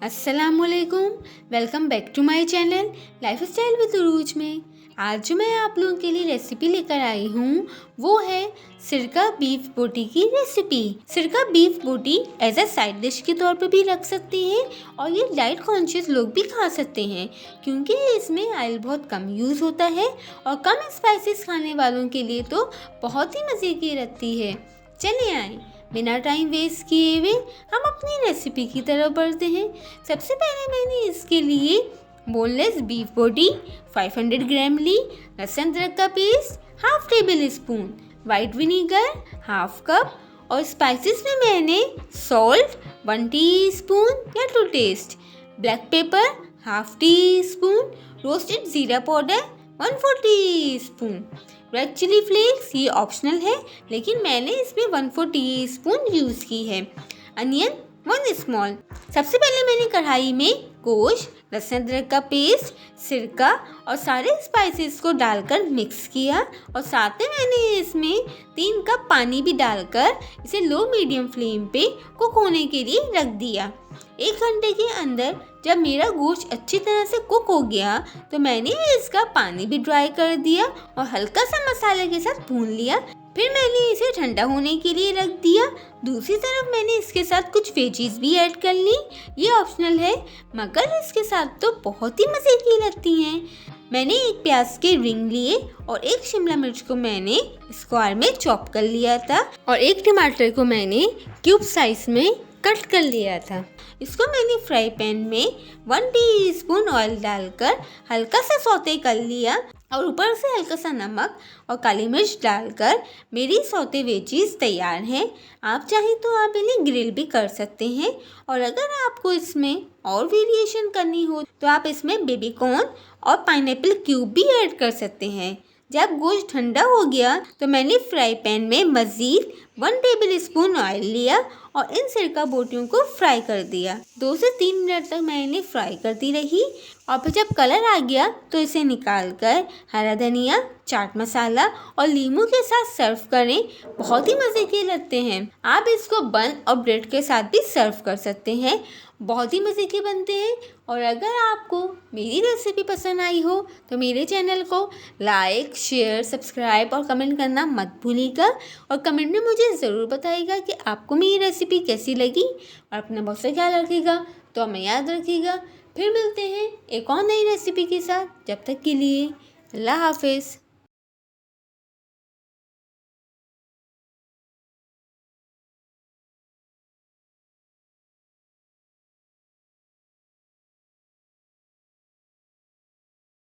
अस्सलामुअलैकुम। Welcome back to my channel lifestyle with Urooj में। आज जो मैं आप लोगों के लिए रेसिपी लेकर आई हूँ वो है सिरका बीफ बोटी की रेसिपी। सिरका बीफ बोटी एज अ साइड डिश के तौर पर भी रख सकते हैं और ये डाइट कॉन्शियस लोग भी खा सकते हैं क्योंकि इसमें ऑयल बहुत कम यूज़ होता है और कम स्पाइसेस खाने वालों के लिए तो बहुत ही मज़े की लगती है। चलिए आए बिना टाइम वेस्ट किए हुए हम अपनी रेसिपी की तरफ बढ़ते हैं। सबसे पहले मैंने इसके लिए बोनलेस बीफ बोटी 500 ग्राम ली, लहसुन अदरक का paste half tablespoon, white vinegar half cup और स्पाइसेस में मैंने सॉल्ट 1 टीस्पून या to taste, black pepper half teaspoon, roasted jeera powder 1/4 teaspoon, red chilli flakes ये ऑप्शनल है लेकिन मैंने इसमें 1/4 टीस्पून यूज़ की है, अनियन 1 स्मॉल। सबसे पहले मैंने कढ़ाई में गोश्त, लहसुन अदरक का पेस्ट, सिरका और सारे स्पाइसेस को डालकर मिक्स किया और साथ में मैंने इसमें 3 कप पानी भी डालकर इसे लो मीडियम फ्लेम पे कुक होने के लिए रख दिया। 1 घंटे के अंदर जब मेरा गोश्त अच्छी तरह से कुक हो गया तो मैंने इसका पानी भी ड्राई कर दिया और हल्का सा मसाले के साथ भून लिया। फिर मैंने इसे ठंडा होने के लिए रख दिया। दूसरी तरफ मैंने इसके साथ कुछ वेजीज भी ऐड कर ली, ये ऑप्शनल है मगर इसके साथ तो बहुत ही मज़े की लगती हैं। मैंने एक प्याज के रिंग लिए और एक शिमला मिर्च को मैंने स्क्वायर में चॉप कर लिया था और एक टमाटर को मैंने क्यूब साइज में कट कर लिया था। इसको मैंने फ्राई पैन में 1 टीस्पून ऑयल डालकर हल्का सा सौते कर लिया और ऊपर से हल्का सा नमक और काली मिर्च डालकर मेरी सौते वेजीज तैयार हैं। आप चाहें तो आप इन्हें ग्रिल भी कर सकते हैं और अगर आपको इसमें और वेरिएशन करनी हो तो आप इसमें बेबी कॉर्न और पाइनएप्पल क्यूब भी ऐड कर सकते हैं। जब गोश्त ठंडा हो गया तो मैंने फ्राई पैन में मज़ीद 1 टेबल स्पून ऑयल लिया और इन सिरका बोटियों को फ्राई कर दिया। 2 से 3 मिनट तक मैं इन्हें फ्राई करती रही और फिर जब कलर आ गया तो इसे निकालकर हरा धनिया, चाट मसाला और नींबू के साथ सर्व करें, बहुत ही मज़े के लगते हैं। आप इसको बन और ब्रेड के साथ भी सर्व कर सकते हैं, बहुत ही मज़े के बनते हैं। और अगर आपको मेरी रेसिपी पसंद आई हो तो मेरे चैनल को लाइक, शेयर, सब्सक्राइब और कमेंट करना मत भूलिएगा और कमेंट में मुझे ज़रूर बताइएगा कि आपको मेरी रेसिपी कैसी लगी और अपना बहुत सा ख्याल रखिएगा। तो हमें याद रखिएगा, फिर मिलते हैं एक और नई रेसिपी के साथ। जब तक के लिए अल्लाह हाफिज़।